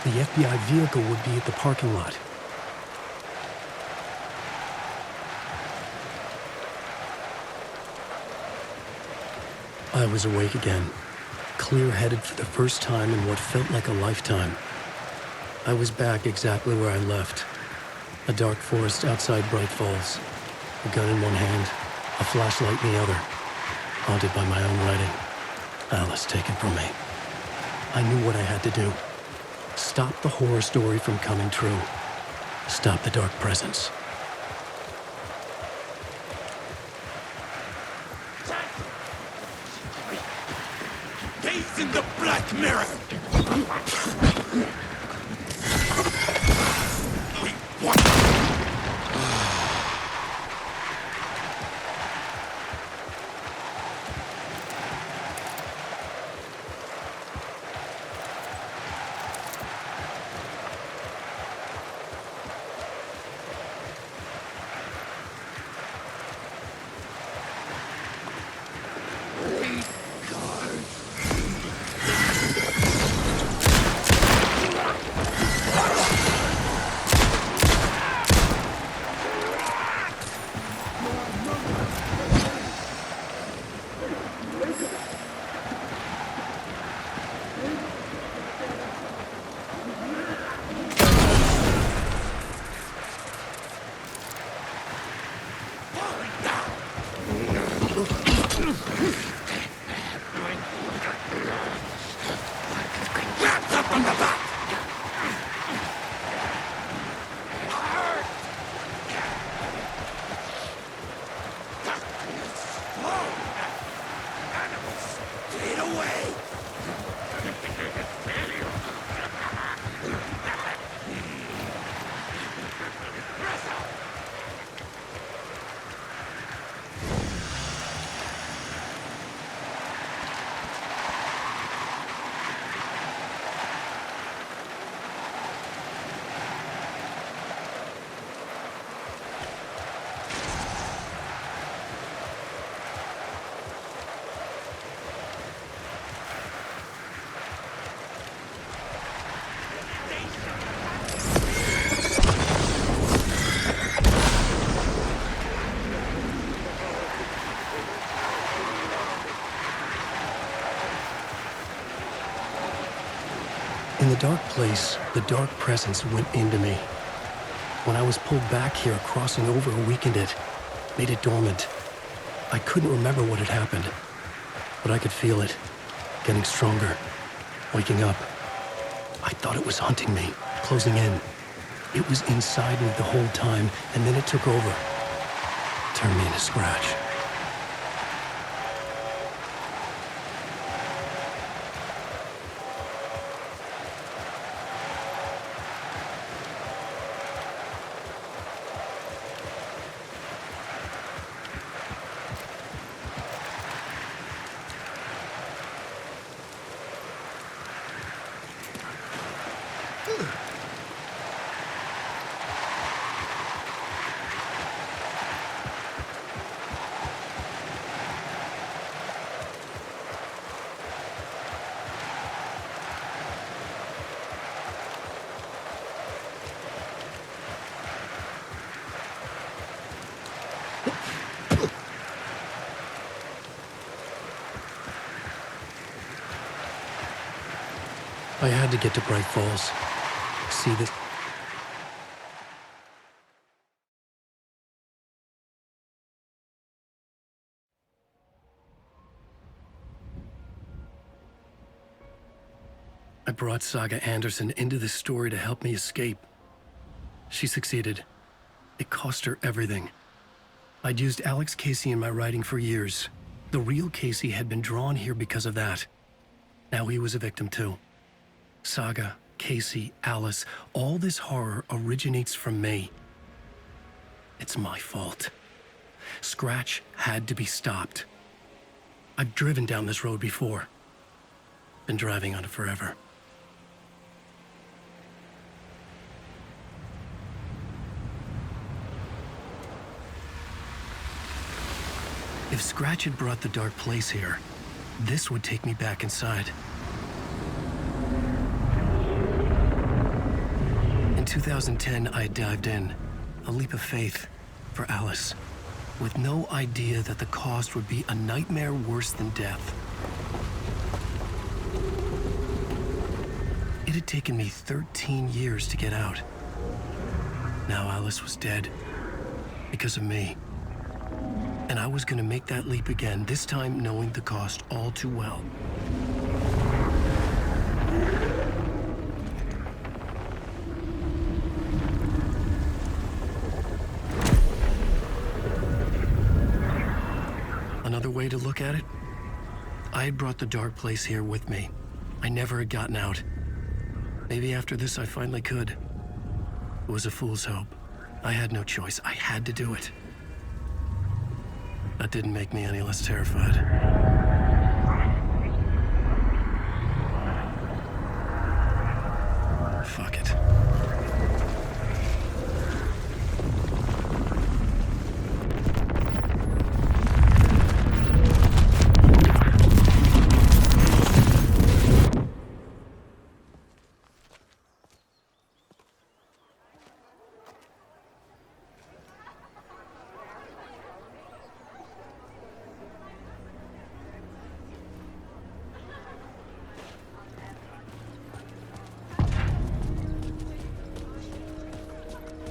The FBI vehicle would be at the parking lot. I was awake again, clear-headed for the first time in what felt like a lifetime. I was back exactly where I left. A dark forest outside Bright Falls. A gun in one hand, a flashlight in the other. Haunted by my own writing. Alice taken from me. I knew what I had to do. Stop the horror story from coming true. Stop the dark presence. Gaze in the black mirror! In the dark place, the dark presence went into me. When I was pulled back here, crossing over weakened it, made it dormant. I couldn't remember what had happened, but I could feel it, getting stronger, waking up. I thought it was hunting me, closing in. It was inside me the whole time, and then it took over. Turned me into Scratch. I had to get to Bright Falls. See this. I brought Saga Anderson into this story to help me escape. She succeeded. It cost her everything. I'd used Alex Casey in my writing for years. The real Casey had been drawn here because of that. Now he was a victim too. Saga, Casey, Alice, all this horror originates from me. It's my fault. Scratch had to be stopped. I've driven down this road before. Been driving on it forever. If Scratch had brought the dark place here, this would take me back inside. 2010, I dived in, a leap of faith for Alice, with no idea that the cost would be a nightmare worse than death. It had taken me 13 years to get out. Now Alice was dead, because of me. And I was gonna make that leap again, this time knowing the cost all too well. Another way to look at it, I had brought the dark place here with me. I never had gotten out. Maybe after this I finally could. It was a fool's hope. I had no choice. I had to do it. That didn't make me any less terrified. Fuck it.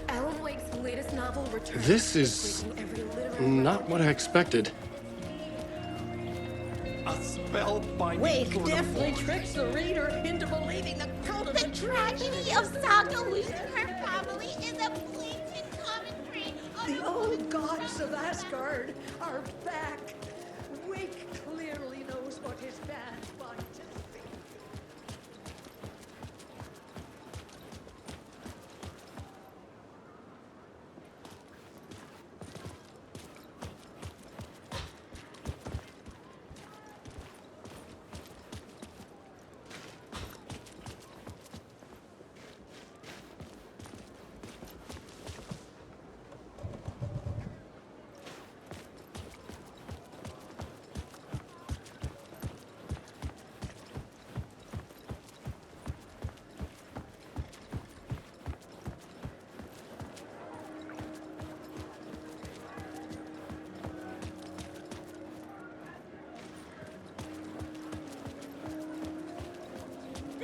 Alan Wake's latest novel returns. This is not what I expected. A spellbinding Wake sort of definitely force. tricks the reader into believing the cult of The tragedy of Saga losing her family is a blatant commentary on the old gods of Asgard are back. Wake clearly knows what his bad bunch is thinking.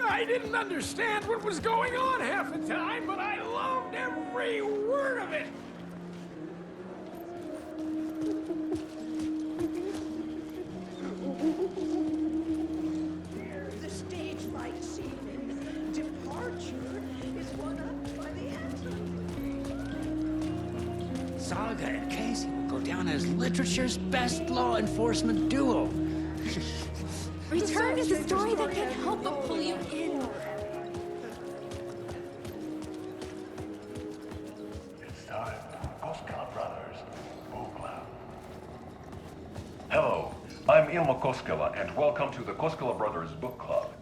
I didn't understand what was going on half the time, but I loved every word of it. The stage fight scene in Departure is one up by the anthem. Saga and Casey will go down as literature's best law enforcement duo. Return is a story that can't help but pull you in. It's time for Koskela Brothers Book Club. Hello, I'm Ilmo Koskela, and welcome to the Koskela Brothers Book Club.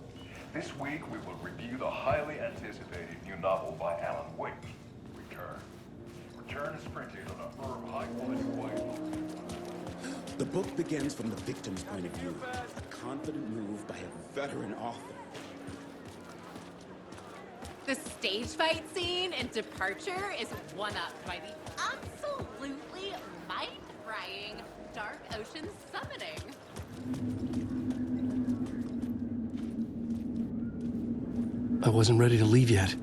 This week we will review the highly anticipated new novel by Alan Wake, Return. Return is printed on a firm, high-quality white. The book begins from the victim's point of view, a confident move by a veteran author. The stage fight scene in Departure is one-upped by the absolutely mind-frying Dark Ocean summoning. I wasn't ready to leave yet.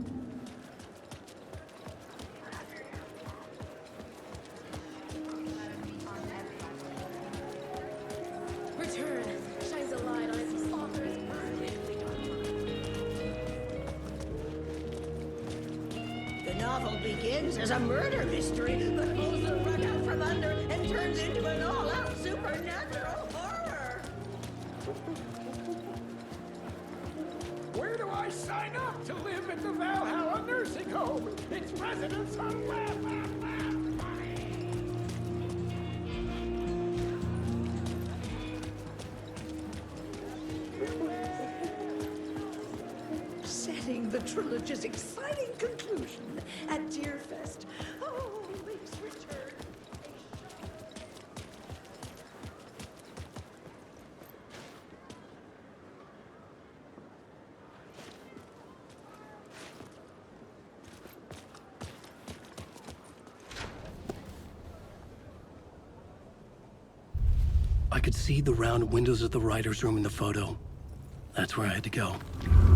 Return shines a light on its author's perfectly dark mind. The novel begins as a murder mystery, but pulls the rug out from under and turns into an all-out supernatural horror. Where do I sign up to live at the Valhalla nursing home? Its residents are Setting the trilogy's exciting conclusion at Deerfest. Oh, Wake's return. could see the round windows of the writer's room in the photo. That's where I had to go,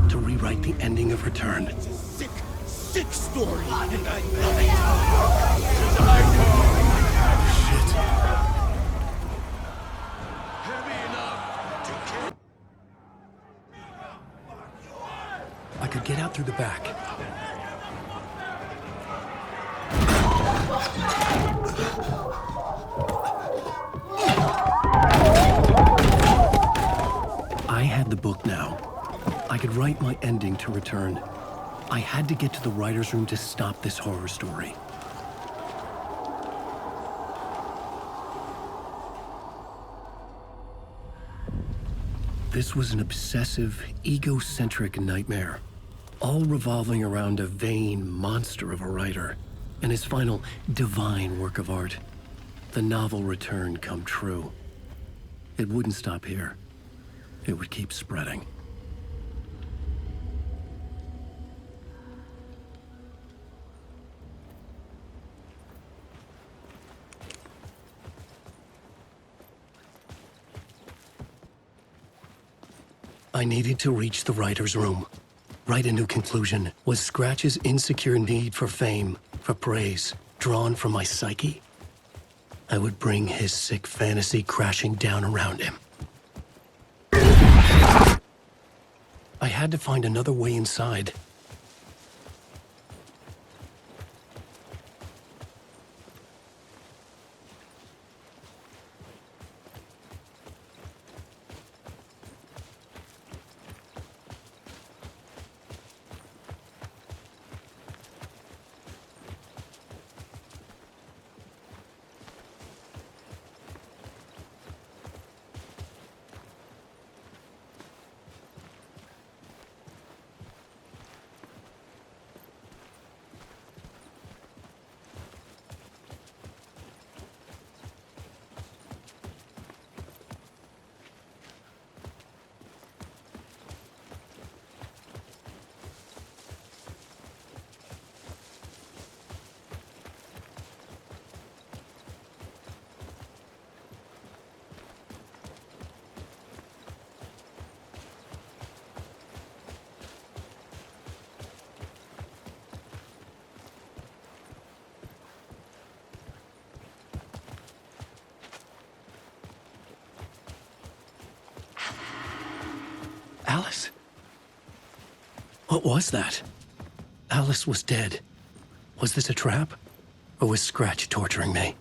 to rewrite the ending of Return. Sick, sick story. And I I could get out through the back. I had the book now. I could write my ending to Return. I had to get to the writer's room to stop this horror story. This was an obsessive, egocentric nightmare, all revolving around a vain monster of a writer and his final divine work of art, the novel Return come true. It wouldn't stop here. It would keep spreading. I needed to reach the writer's room. Write a new conclusion. Was Scratch's insecure need for fame, for praise, drawn from my psyche? I would bring his sick fantasy crashing down around him. I had to find another way inside. Alice? What was that? Alice was dead. Was this a trap? Or was Scratch torturing me?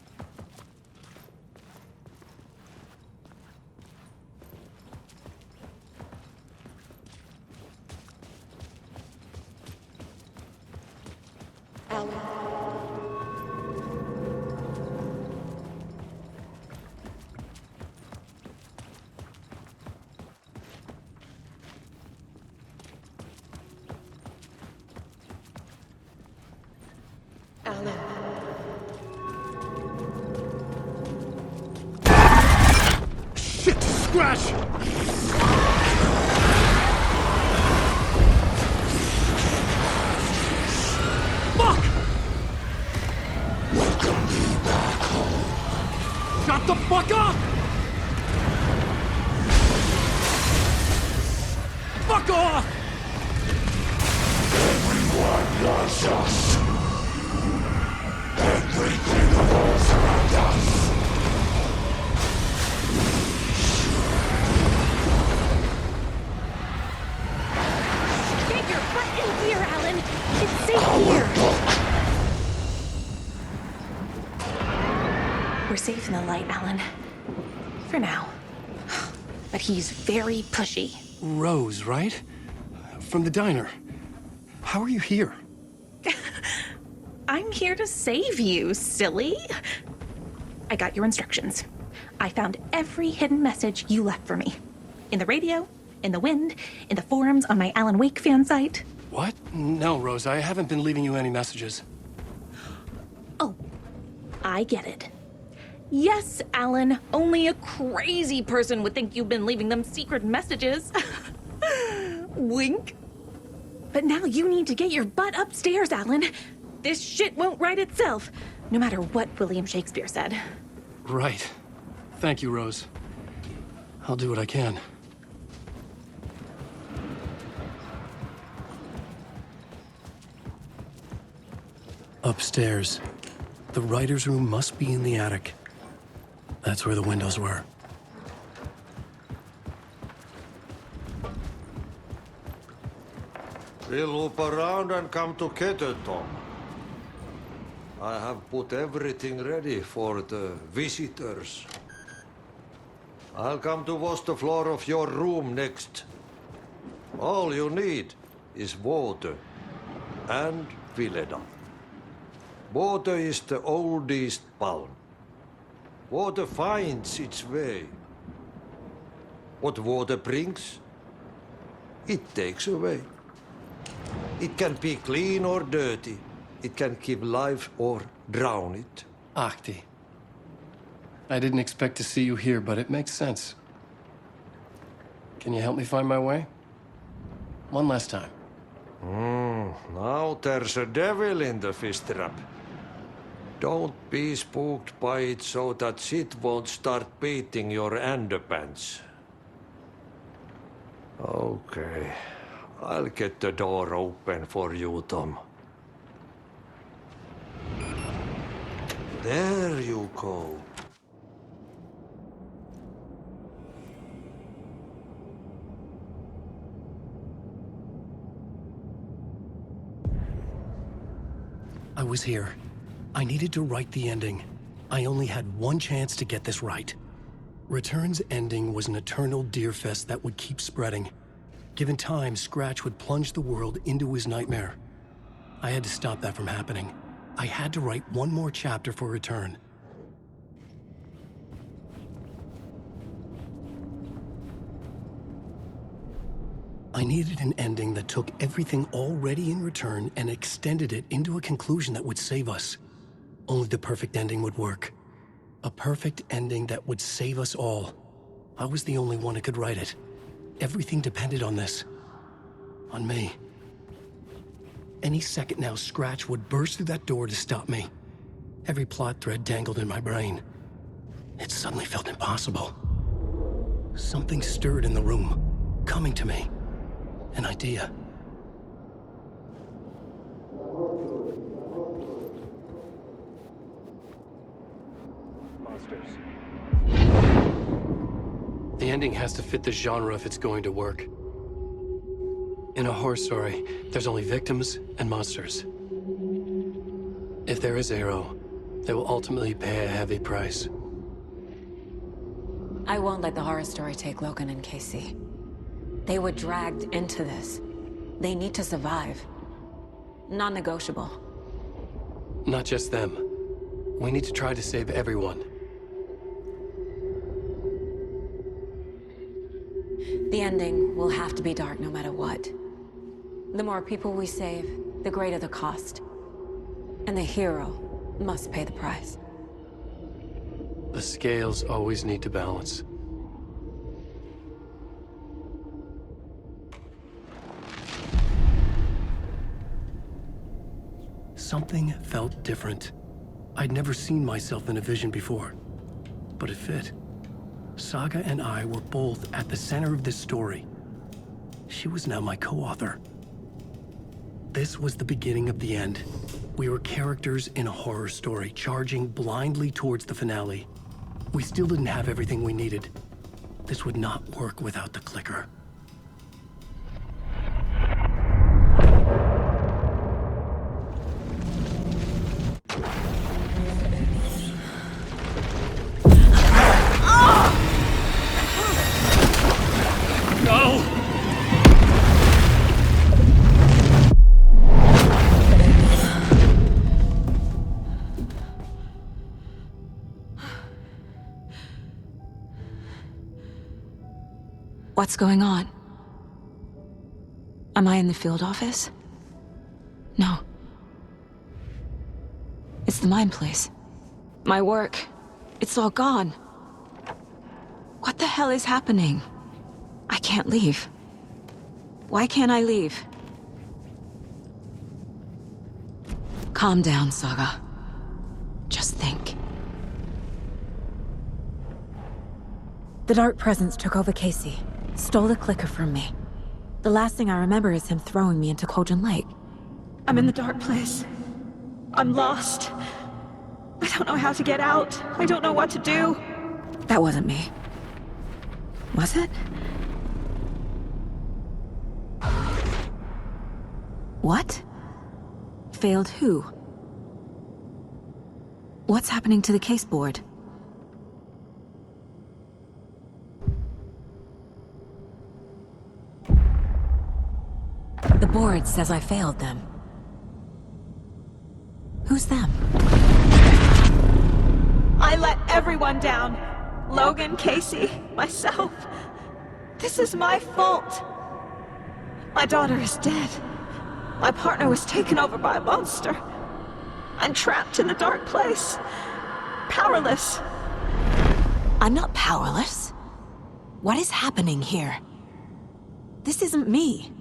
Shit! Scratch! Fuck! Shut the fuck up! Fuck off! Everyone loves us. Everything revolves around us. Get your butt in here, Alan! It's safe here! We're safe in the light, Alan. For now. But he's very pushy. Rose, right? From the diner. How are you here? I'm here to save you, silly. I got your instructions. I found every hidden message you left for me. In the radio, in the wind, in the forums on my Alan Wake fan site. What? No, Rose, I haven't been leaving you any messages. Oh, I get it. Yes, Alan, only a crazy person would think you've been leaving them secret messages. Wink. But now you need to get your butt upstairs, Alan. This shit won't right itself, no matter what William Shakespeare said. Right. Thank you, Rose. I'll do what I can. Upstairs. The writer's room must be in the attic. That's where the windows were. We'll loop around and come to Keter, Tom. I have put everything ready for the visitors. I'll come to wash the floor of your room next. All you need is water and Vileda. Water is the oldest palm. Water finds its way. What water brings, it takes away. It can be clean or dirty. It can keep life or drown it. Ahti. I didn't expect to see you here, but it makes sense. Can you help me find my way? One last time. Now there's a devil in the fish trap. Don't be spooked by it so that shit won't start beating your underpants. Okay. I'll get the door open for you, Tom. There you go. I was here. I needed to write the ending. I only had one chance to get this right. Return's ending was an eternal deer fest that would keep spreading. Given time, Scratch would plunge the world into his nightmare. I had to stop that from happening. I had to write one more chapter for Return. I needed an ending that took everything already in Return and extended it into a conclusion that would save us. Only the perfect ending would work. A perfect ending that would save us all. I was the only one who could write it. Everything depended on this. On me. Any second now, Scratch would burst through that door to stop me. Every plot thread tangled in my brain. It suddenly felt impossible. Something stirred in the room, coming to me. An idea. Monsters. The ending has to fit the genre if it's going to work. In a horror story, there's only victims and monsters. If there is Arrow, they will ultimately pay a heavy price. I won't let the horror story take Logan and Casey. They were dragged into this. They need to survive. Non-negotiable. Not just them. We need to try to save everyone. The ending will have to be dark no matter what. The more people we save, the greater the cost. And the hero must pay the price. The scales always need to balance. Something felt different. I'd never seen myself in a vision before, but it fit. Saga and I were both at the center of this story. She was now my co-author. This was the beginning of the end. We were characters in a horror story, charging blindly towards the finale. We still didn't have everything we needed. This would not work without the clicker. What's going on? Am I in the field office? No. It's the mine place. My work. It's all gone. What the hell is happening? I can't leave. Why can't I leave? Calm down, Saga. Just think. The Dark Presence took over Casey, stole the clicker from me. The last thing I remember is him throwing me into Kojin Lake. I'm in the dark place. I'm lost. I don't know how to get out. I don't know what to do. That wasn't me. Was it? What? Failed who? What's happening to the case board? The board says I failed them. Who's them? I let everyone down. Logan, Casey, myself. This is my fault. My daughter is dead. My partner was taken over by a monster. I'm trapped in the dark place. Powerless. I'm not powerless. What is happening here? This isn't me.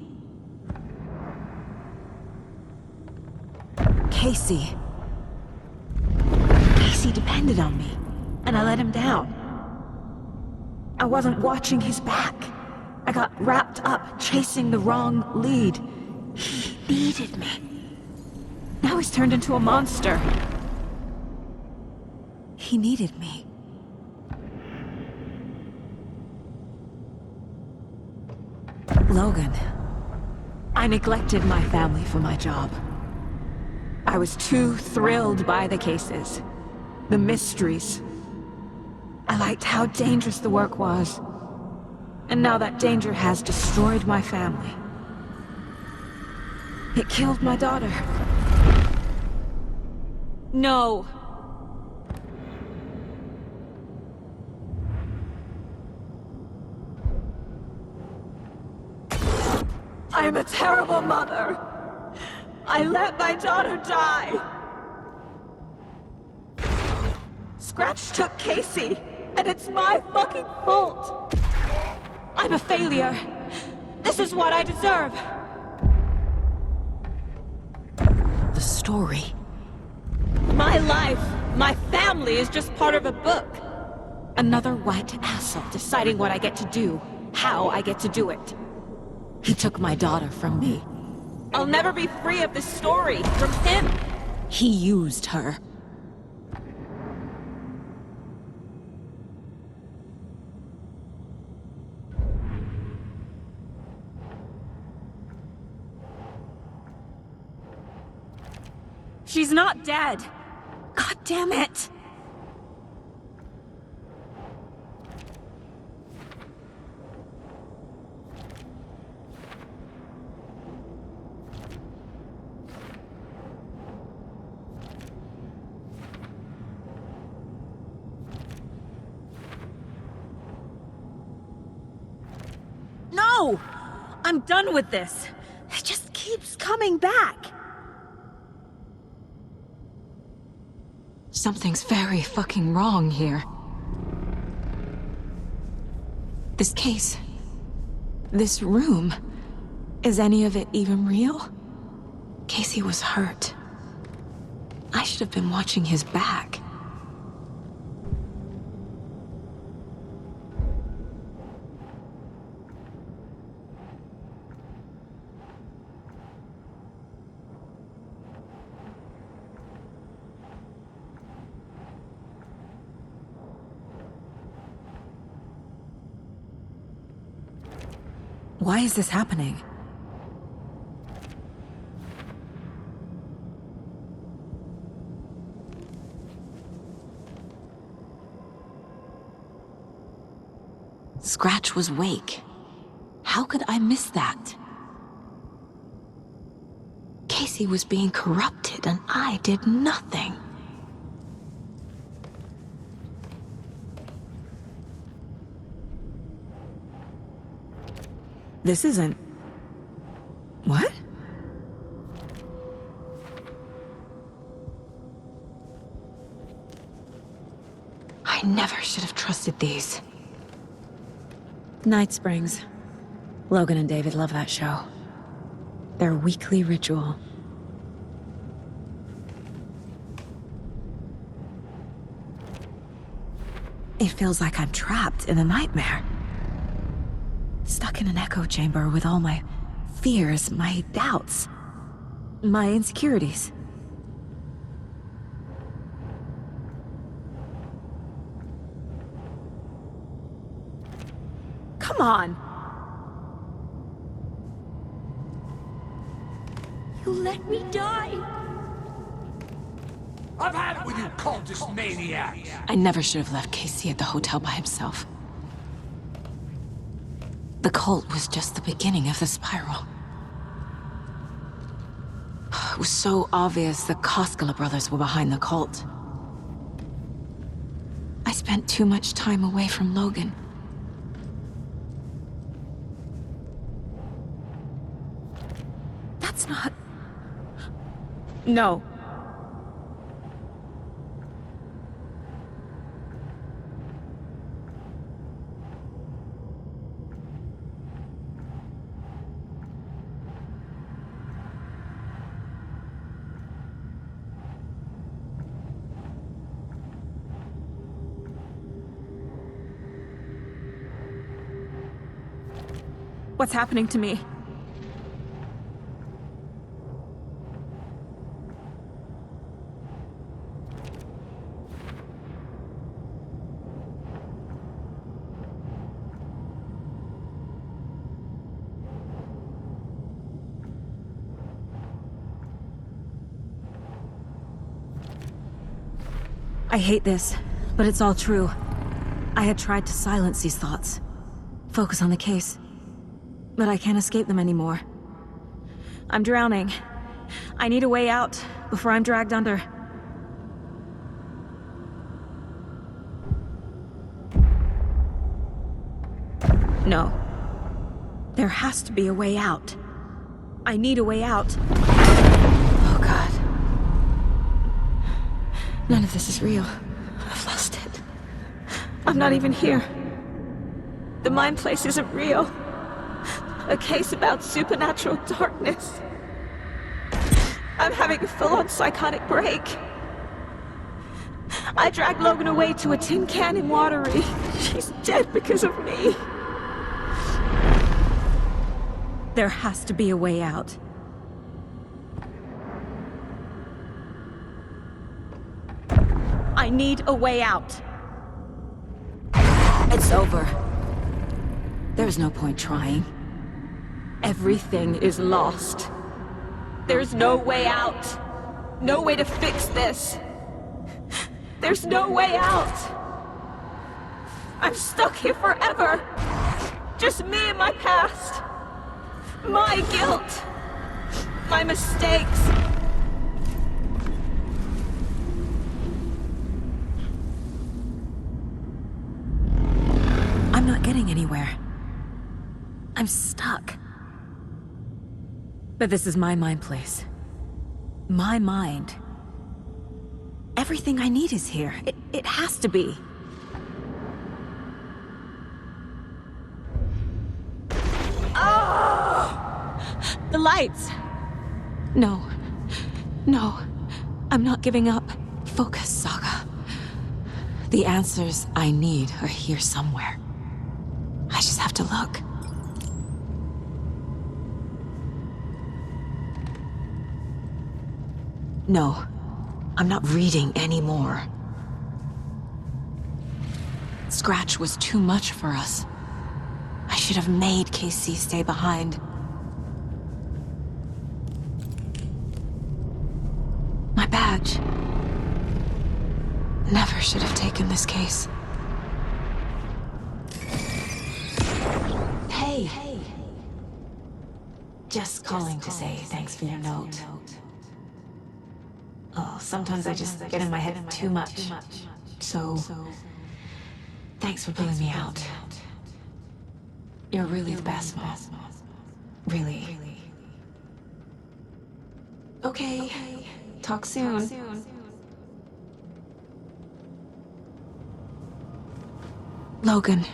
Casey. Casey depended on me, and I let him down. I wasn't watching his back. I got wrapped up chasing the wrong lead. He needed me. Now he's turned into a monster. He needed me. Logan. I neglected my family for my job. I was too thrilled by the cases. The mysteries. I liked how dangerous the work was. And now that danger has destroyed my family. It killed my daughter. No. I am a terrible mother. I let my daughter die. Scratch took Casey, and it's my fucking fault. I'm a failure. This is what I deserve. The story. My life, my family is just part of a book. Another white asshole deciding what I get to do, how I get to do it. He took my daughter from me. I'll never be free of this story from him. He used her. She's not dead. God damn it. No! I'm done with this. It just keeps coming back. Something's very fucking wrong here. This case... this room... is any of it even real? Casey was hurt. I should have been watching his back. Why is this happening? Scratch was Wake. How could I miss that? Casey was being corrupted and I did nothing. This isn't... What? I never should have trusted these. Night Springs. Logan and David love that show. Their weekly ritual. It feels like I'm trapped in a nightmare. Stuck in an echo chamber with all my fears, my doubts, my insecurities. Come on! You let me die. I've had it with you cultist maniacs. I never should have left Casey at the hotel by himself. The cult was just the beginning of the spiral. It was so obvious the Koskela brothers were behind the cult. I spent too much time away from Logan. That's not... No. What's happening to me? I hate this, but it's all true. I had tried to silence these thoughts, focus on the case, but I can't escape them anymore. I'm drowning. I need a way out before I'm dragged under. No. There has to be a way out. I need a way out. Oh, God. None of this is real. I've lost it. I'm not even here. The mind place isn't real. A case about supernatural darkness. I'm having a full-on psychotic break. I dragged Logan away to a tin can in Watery. She's dead because of me. There has to be a way out. I need a way out. It's over. There's no point trying. Everything is lost. There's no way out. No way to fix this. There's no way out. I'm stuck here forever. Just me and my past. My guilt. My mistakes. I'm not getting anywhere. I'm stuck. But this is my mind place. My mind. Everything I need is here. It has to be. Oh! The lights! No. No. I'm not giving up. Focus, Saga. The answers I need are here somewhere. I just have to look. No, I'm not reading anymore. Scratch was too much for us. I should have made Casey stay behind. My badge. Never should have taken this case. Hey. Just calling to say thanks for your note. Oh, sometimes I just get in my head too much. So, thanks for pulling me out. You're really the best, Mom. Really. Okay. Talk soon. Logan.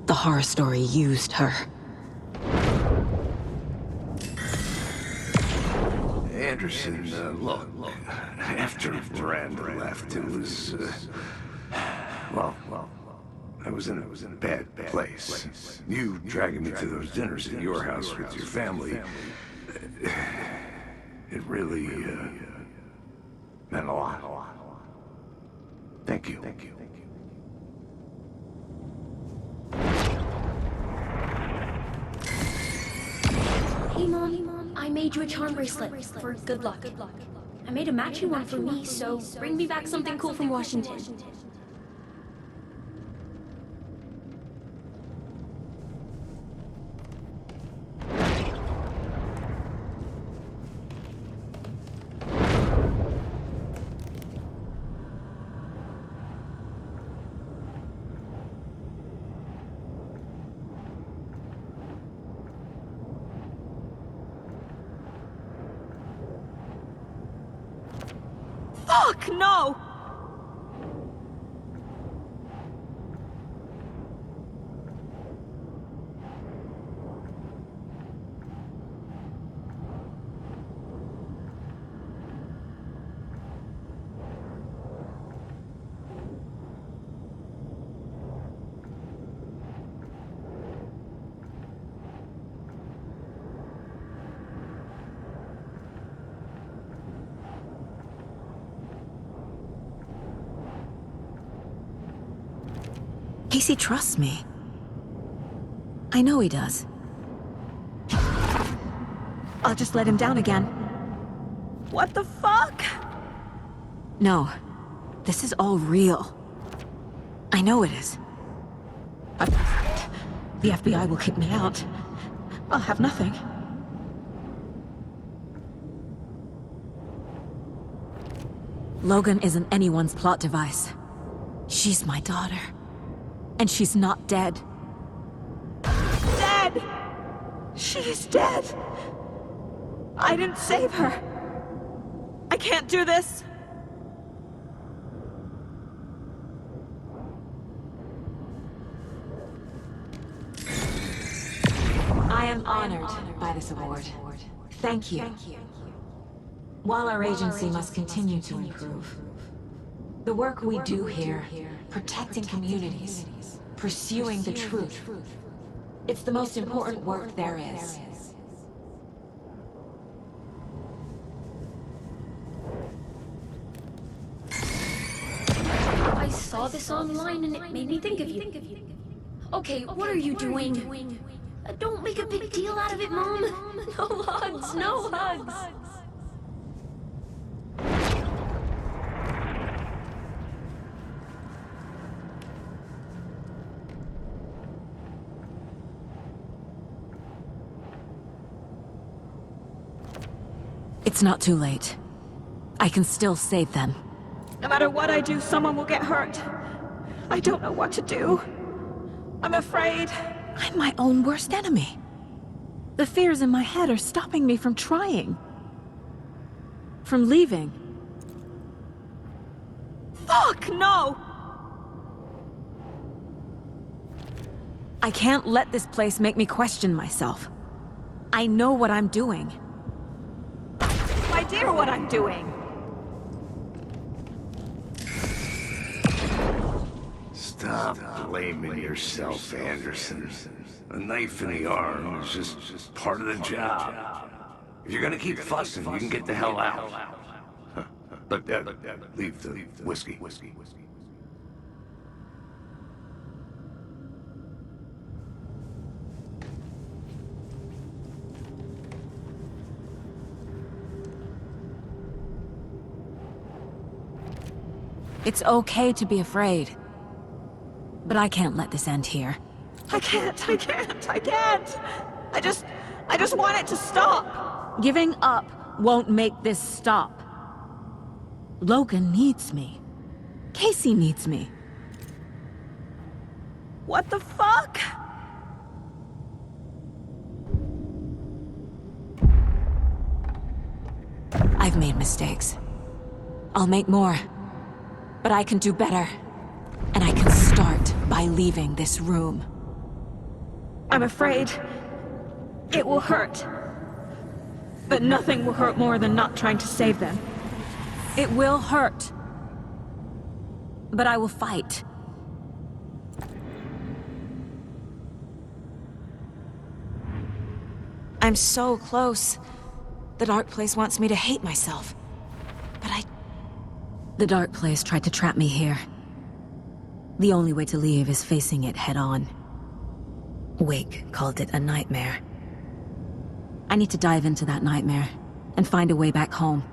The horror story used her. Anderson, look, after Miranda left, it Well, I was in a bad place. You dragging me to those dinners at your house with your family, it really meant a lot. Thank you. Hey, Mom, I made you a charm bracelet for good luck. I made a matching one for me, so bring me back something cool from Washington. Fuck, no! Casey trusts me. I know he does. I'll just let him down again. What the fuck? No. This is all real. I know it is. The FBI will kick me out. I'll have nothing. Logan isn't anyone's plot device. She's my daughter. And she's not dead. Dead! She's dead! I didn't save her. I can't do this. I am honored by this award. Thank you. While our agency must continue to improve, the work we do here, protecting communities, pursuing the truth, it's the most important work there is. I saw this online and it made me think of you. Okay, what are you doing? Don't make a big deal out of it, Mom. No hugs, no hugs. It's not too late. I can still save them. No matter what I do, someone will get hurt. I don't know what to do. I'm afraid. I'm my own worst enemy. The fears in my head are stopping me from trying. From leaving. Fuck, no! I can't let this place make me question myself. I know what I'm doing. I dare what I'm doing. Stop blaming yourself, Anderson. A knife in the arm is just part of the job. If you're gonna keep fussing, you can get the hell out. But leave the whiskey. It's okay to be afraid. But I can't let this end here. I can't. I just want it to stop. Giving up won't make this stop. Logan needs me. Casey needs me. What the fuck? I've made mistakes. I'll make more. But I can do better. And I can start by leaving this room. I'm afraid it will hurt. But nothing will hurt more than not trying to save them. It will hurt. But I will fight. I'm so close. The Dark Place wants me to hate myself. But The Dark Place tried to trap me here. The only way to leave is facing it head-on. Wake called it a nightmare. I need to dive into that nightmare and find a way back home.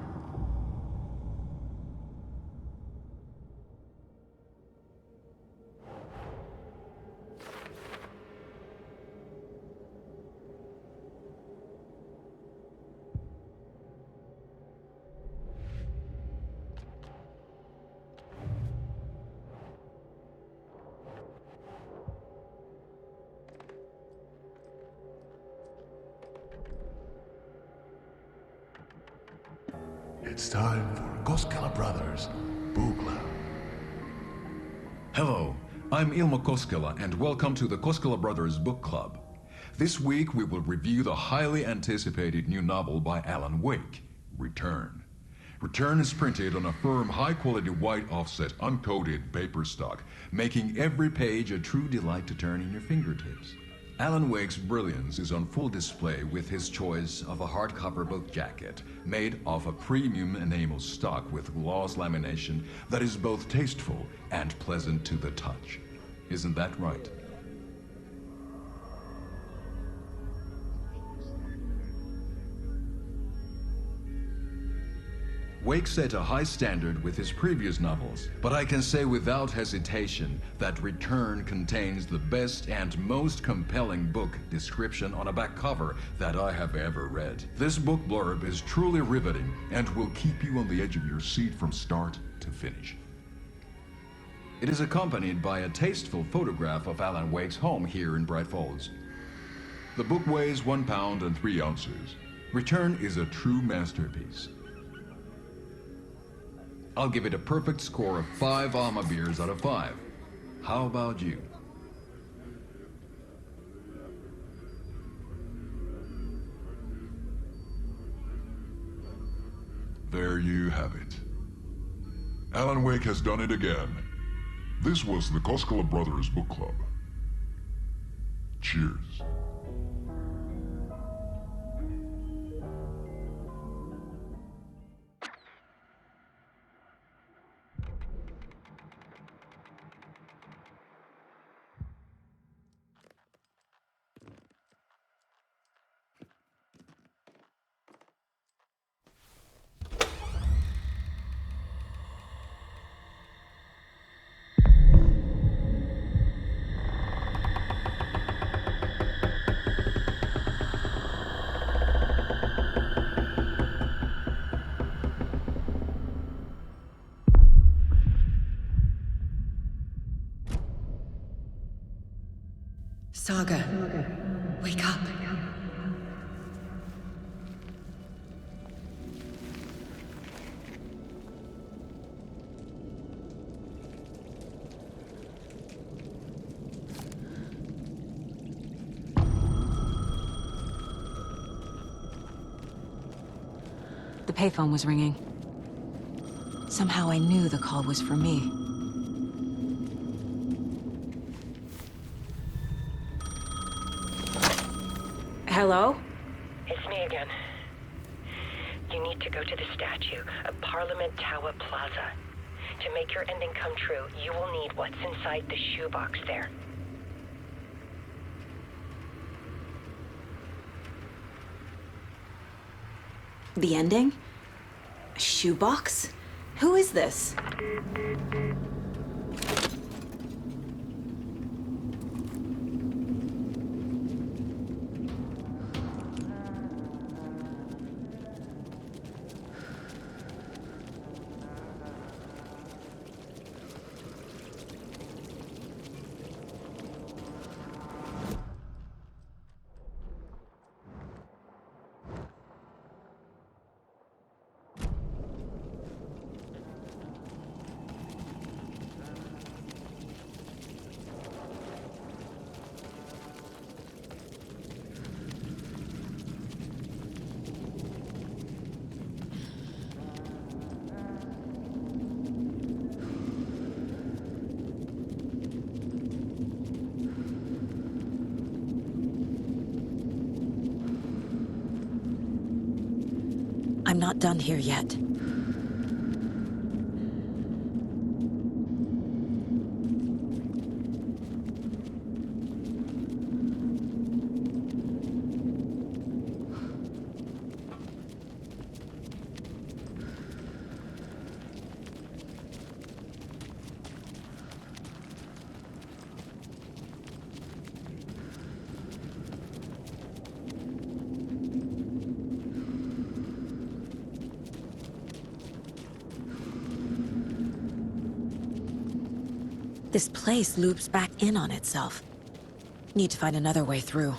It's time for Koskela Brothers Book Club. Hello, I'm Ilmo Koskela, and welcome to the Koskela Brothers Book Club. This week we will review the highly anticipated new novel by Alan Wake, Return. Return is printed on a firm, high-quality white offset, uncoated paper stock, making every page a true delight to turn in your fingertips. Alan Wake's brilliance is on full display with his choice of a hardcover book jacket made of a premium enamel stock with gloss lamination that is both tasteful and pleasant to the touch. Isn't that right? Wake set a high standard with his previous novels, but I can say without hesitation that Return contains the best and most compelling book description on a back cover that I have ever read. This book blurb is truly riveting and will keep you on the edge of your seat from start to finish. It is accompanied by a tasteful photograph of Alan Wake's home here in Bright Falls. The book weighs 1 pound and 3 ounces. Return is a true masterpiece. I'll give it a perfect score of 5 Alma beers out of 5. How about you? There you have it. Alan Wake has done it again. This was the Koskela Brothers Book Club. Cheers. Saga, wake up. The payphone was ringing. Somehow I knew the call was for me. Hello? It's me again. You need to go to the statue of Parliament Tower Plaza. To make your ending come true, you will need what's inside the shoebox there. The ending? A shoebox? Who is this? I'm not done here yet. This place loops back in on itself. Need to find another way through.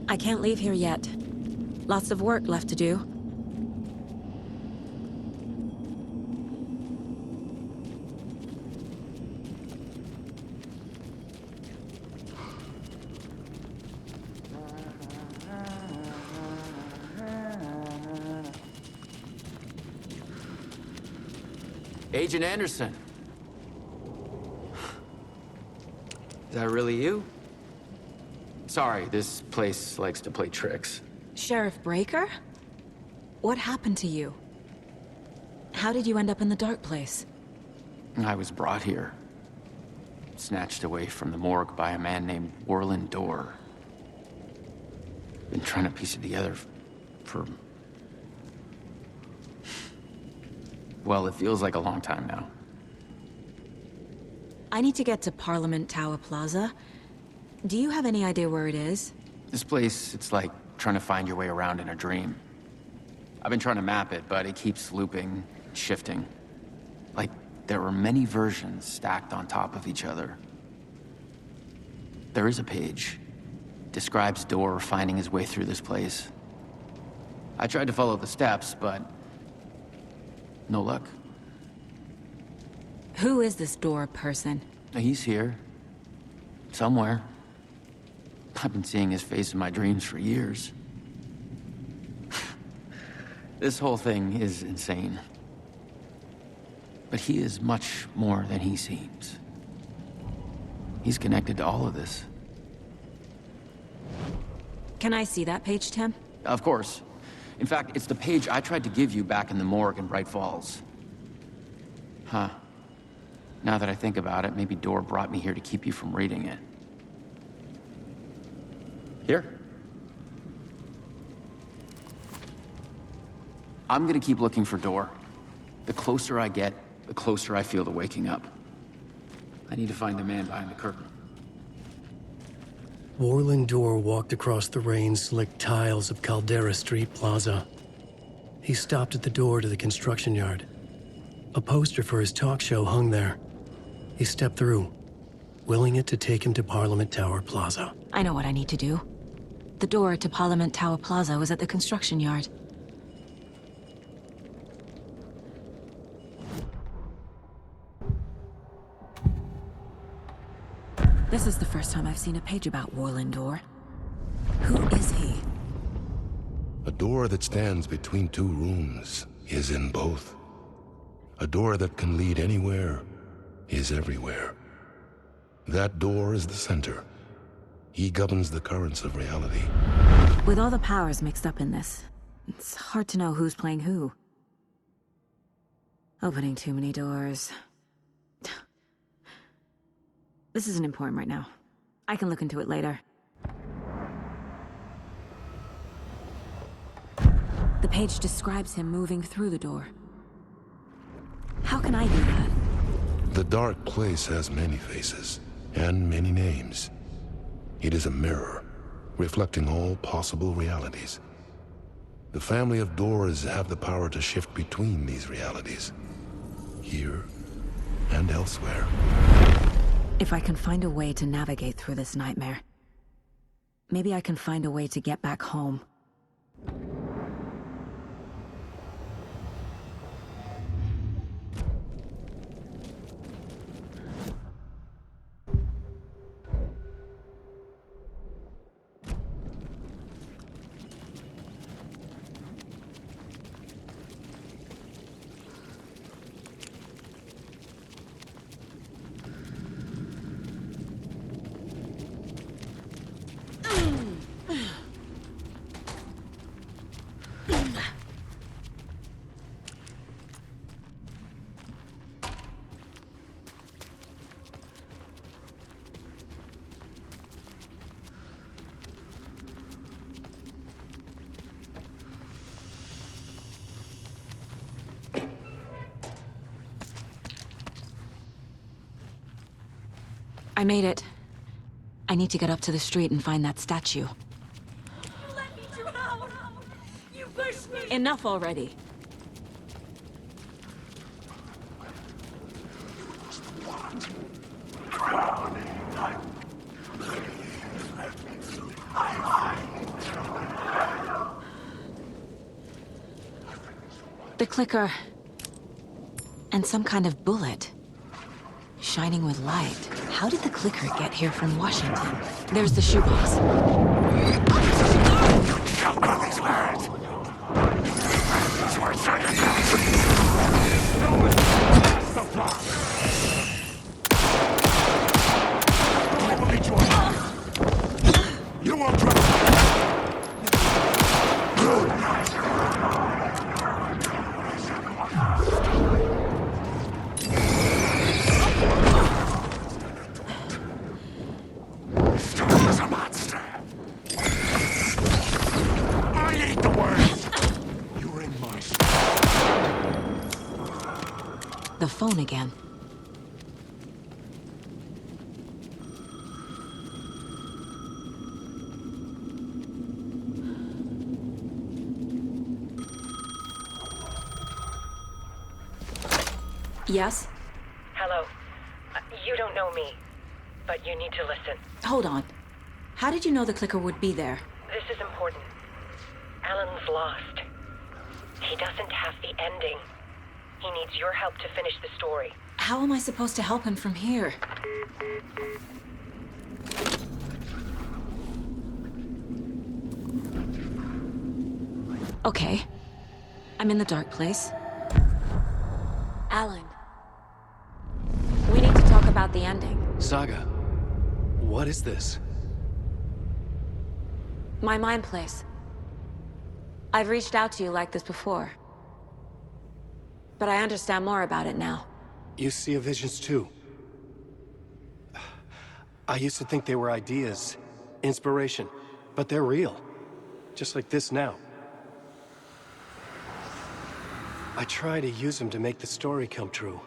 I can't leave here yet. Lots of work left to do. Agent Anderson. Is that really you? Sorry, this place likes to play tricks. Sheriff Breaker? What happened to you? How did you end up in the dark place? I was brought here. Snatched away from the morgue by a man named Warlin Dorr. Been trying to piece it together for... well, it feels like a long time now. I need to get to Parliament Tower Plaza. Do you have any idea where it is? This place, it's like trying to find your way around in a dream. I've been trying to map it, but it keeps looping, shifting. Like there are many versions stacked on top of each other. There is a page. Describes Dorr finding his way through this place. I tried to follow the steps, but no luck. Who is this Dorr person? He's here. Somewhere. I've been seeing his face in my dreams for years. This whole thing is insane. But he is much more than he seems. He's connected to all of this. Can I see that page, Tim? Of course. In fact, it's the page I tried to give you back in the morgue in Bright Falls. Huh. Now that I think about it, maybe Dorr brought me here to keep you from reading it. Here. I'm gonna keep looking for Dorr. The closer I get, the closer I feel to waking up. I need to find the man behind the curtain. Warlin Dorr walked across the rain-slicked tiles of Caldera Street Plaza. He stopped at the door to the construction yard. A poster for his talk show hung there. He stepped through, willing it to take him to Parliament Tower Plaza. I know what I need to do. The door to Parliament Tower Plaza was at the construction yard. This is the first time I've seen a page about Warlin Dorr. Who is he? A door that stands between two rooms is in both. A door that can lead anywhere is everywhere. That door is the center. He governs the currents of reality. With all the powers mixed up in this, it's hard to know who's playing who. Opening too many doors. This isn't important right now. I can look into it later. The page describes him moving through the door. How can I do that? The dark place has many faces and many names. It is a mirror, reflecting all possible realities. The family of doors have the power to shift between these realities. Here and elsewhere. If I can find a way to navigate through this nightmare, maybe I can find a way to get back home. I made it. I need to get up to the street and find that statue. Let me drown! You pushed me! Enough already. The clicker. And some kind of bullet. Shining with light. How did the clicker get here from Washington? There's the shoebox. Don't know these words. These words are you won't drop. The phone again. Yes? Hello. You don't know me, but you need to listen. Hold on. How did you know the clicker would be there? This is important. Alan's lost. He doesn't have the ending. He needs your help to finish the story. How am I supposed to help him from here? Okay. I'm in the dark place. Alan. We need to talk about the ending. Saga, what is this? My mind place. I've reached out to you like this before. But I understand more about it now. You see visions too. I used to think they were ideas, inspiration, but they're real. Just like this now. I try to use them to make the story come true.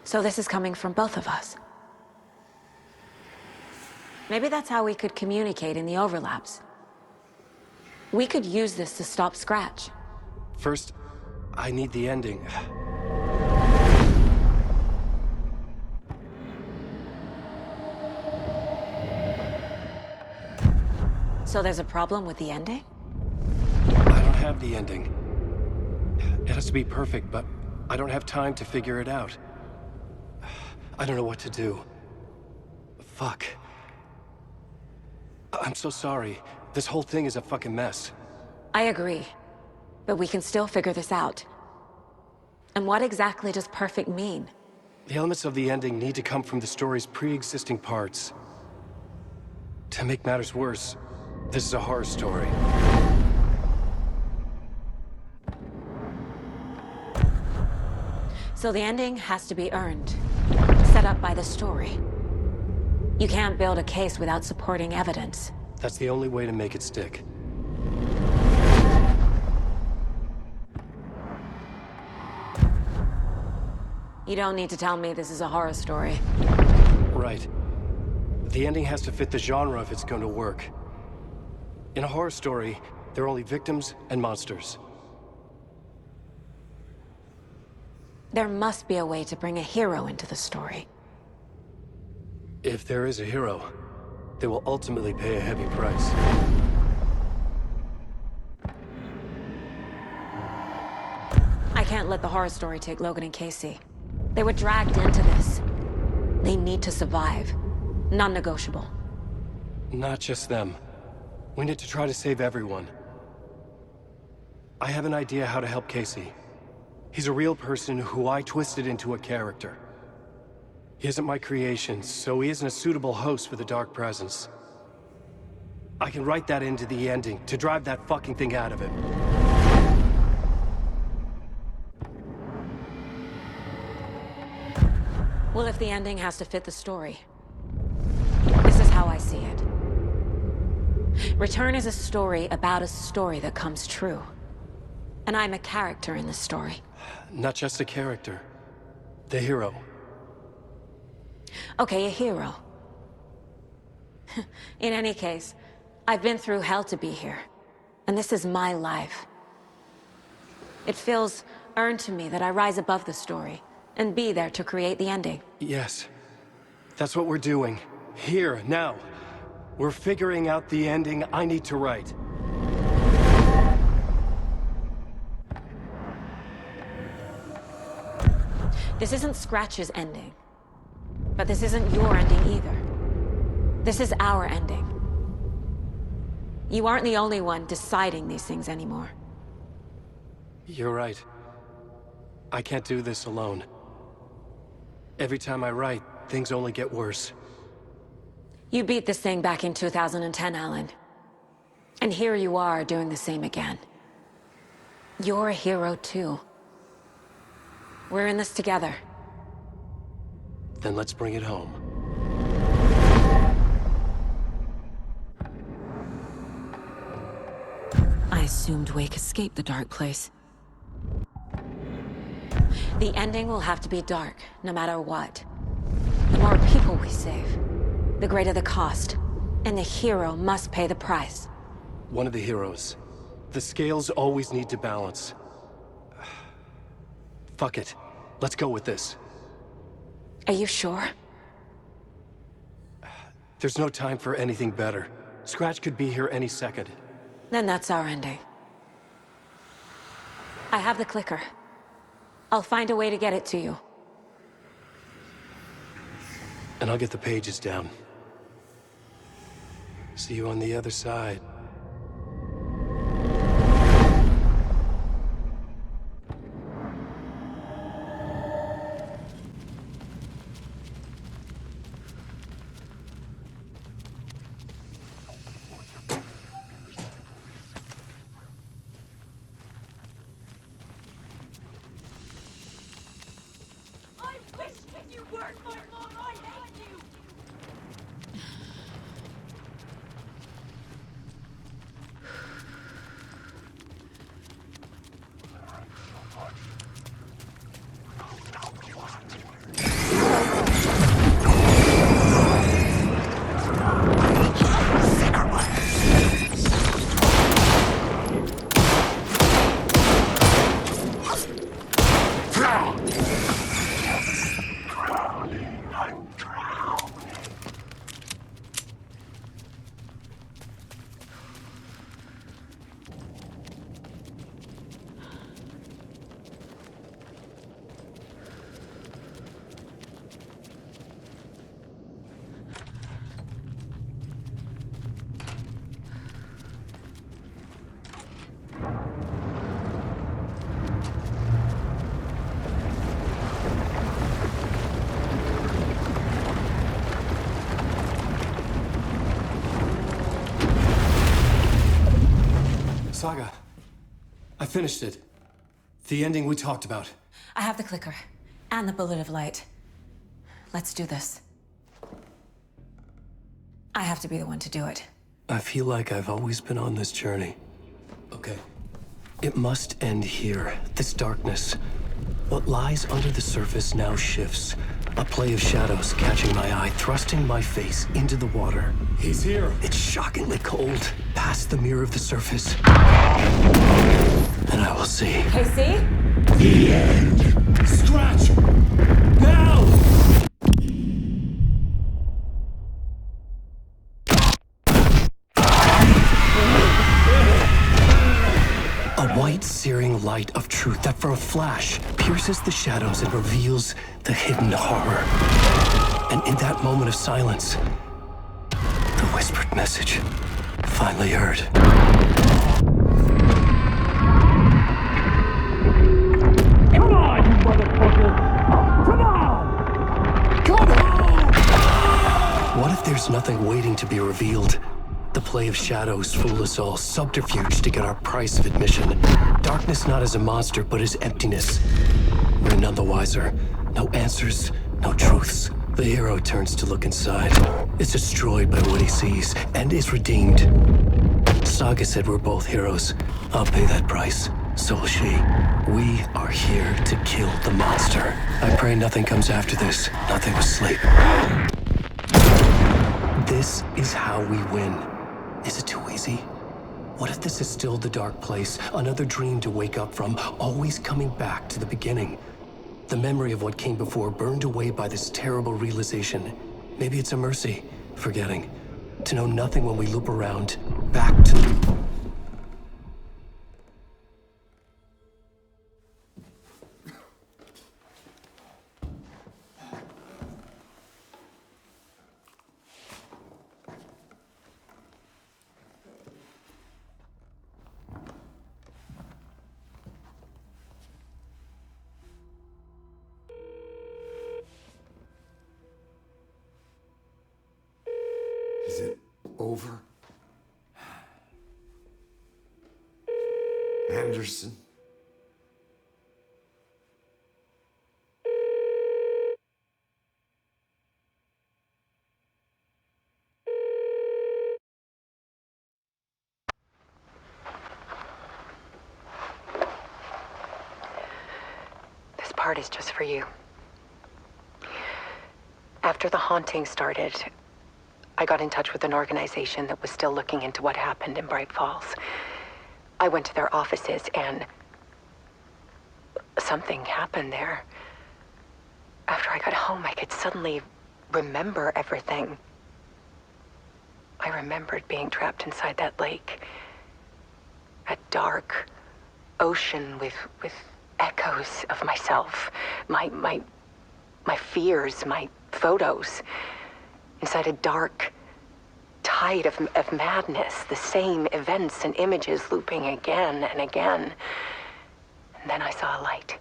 So this is coming from both of us. Maybe that's how we could communicate in the overlaps. We could use this to stop Scratch. First, I need the ending. So there's a problem with the ending? I don't have the ending. It has to be perfect, but I don't have time to figure it out. I don't know what to do. Fuck. I'm so sorry. This whole thing is a fucking mess. I agree. But we can still figure this out. And what exactly does perfect mean? The elements of the ending need to come from the story's pre-existing parts. To make matters worse, this is a horror story. So the ending has to be earned. Set up by the story. You can't build a case without supporting evidence. That's the only way to make it stick. You don't need to tell me this is a horror story. Right. The ending has to fit the genre if it's going to work. In a horror story, there are only victims and monsters. There must be a way to bring a hero into the story. If there is a hero, they will ultimately pay a heavy price. I can't let the horror story take Logan and Casey. They were dragged into this. They need to survive. Non-negotiable. Not just them. We need to try to save everyone. I have an idea how to help Casey. He's a real person who I twisted into a character. He isn't my creation, so he isn't a suitable host for the Dark Presence. I can write that into the ending to drive that fucking thing out of him. Well, if the ending has to fit the story, this is how I see it. Return is a story about a story that comes true. And I'm a character in this story. Not just a character. The hero. Okay, a hero. In any case, I've been through hell to be here. And this is my life. It feels earned to me that I rise above the story and be there to create the ending. Yes. That's what we're doing. Here, now. We're figuring out the ending I need to write. This isn't Scratch's ending. But this isn't your ending either. This is our ending. You aren't the only one deciding these things anymore. You're right. I can't do this alone. Every time I write, things only get worse. You beat this thing back in 2010, Alan. And here you are doing the same again. You're a hero too. We're in this together. Then let's bring it home. I assumed Wake escaped the dark place. The ending will have to be dark, no matter what. The more people we save, the greater the cost. And the hero must pay the price. One of the heroes. The scales always need to balance. Fuck it. Let's go with this. Are you sure? There's no time for anything better. Scratch could be here any second. Then that's our ending. I have the clicker. I'll find a way to get it to you. And I'll get the pages down. See you on the other side. Saga, I finished it. The ending we talked about. I have the clicker. And the bullet of light. Let's do this. I have to be the one to do it. I feel like I've always been on this journey. Okay. It must end here. This darkness. What lies under the surface now shifts. A play of shadows catching my eye, thrusting my face into the water. He's here. It's shockingly cold. Past the mirror of the surface. And I will see. Casey? The end. Scratch! light of truth that for a flash pierces the shadows and reveals the hidden horror. And in that moment of silence, the whispered message finally heard. Come on, you motherfucker! Come on! Come on! What if there's nothing waiting to be revealed? The play of shadows fool us all, subterfuge to get our price of admission. Darkness not as a monster, but as emptiness. We're none the wiser. No answers, no truths. The hero turns to look inside. Is destroyed by what he sees, and is redeemed. Saga said we're both heroes. I'll pay that price. So will she. We are here to kill the monster. I pray nothing comes after this. Nothing but sleep. This is how we win. Is it too easy? What if this is still the dark place? Another dream to wake up from, always coming back to the beginning. The memory of what came before burned away by this terrible realization. Maybe it's a mercy, forgetting. To know nothing when we loop around, back to... Is it over? Anderson? This part is just for you. After the haunting started, I got in touch with an organization that was still looking into what happened in Bright Falls. I went to their offices and something happened there. After I got home, I could suddenly remember everything. I remembered being trapped inside that lake. A dark ocean with echoes of myself, my fears, my photos. Inside a dark tide of madness, the same events and images looping again and again. And then I saw a light.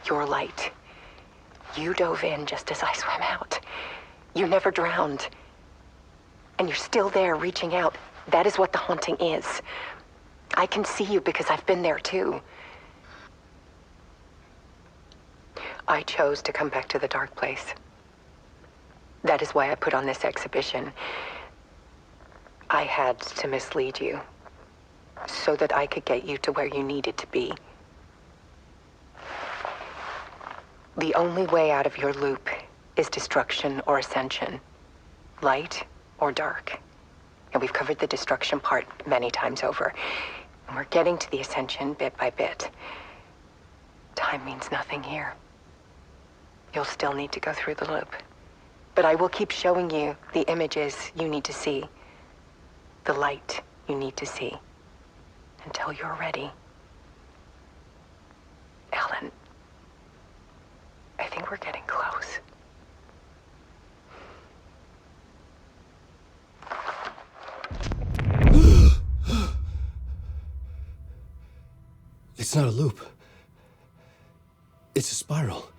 Your light. You dove in just as I swam out. You never drowned. And you're still there reaching out. That is what the haunting is. I can see you because I've been there too. I chose to come back to the dark place. That is why I put on this exhibition. I had to mislead you, so that I could get you to where you needed to be. The only way out of your loop is destruction or ascension, light or dark. And we've covered the destruction part many times over. And we're getting to the ascension bit by bit. Time means nothing here. You'll still need to go through the loop. But I will keep showing you the images you need to see, the light you need to see, until you're ready. Alan, I think we're getting close. It's not a loop. It's a spiral.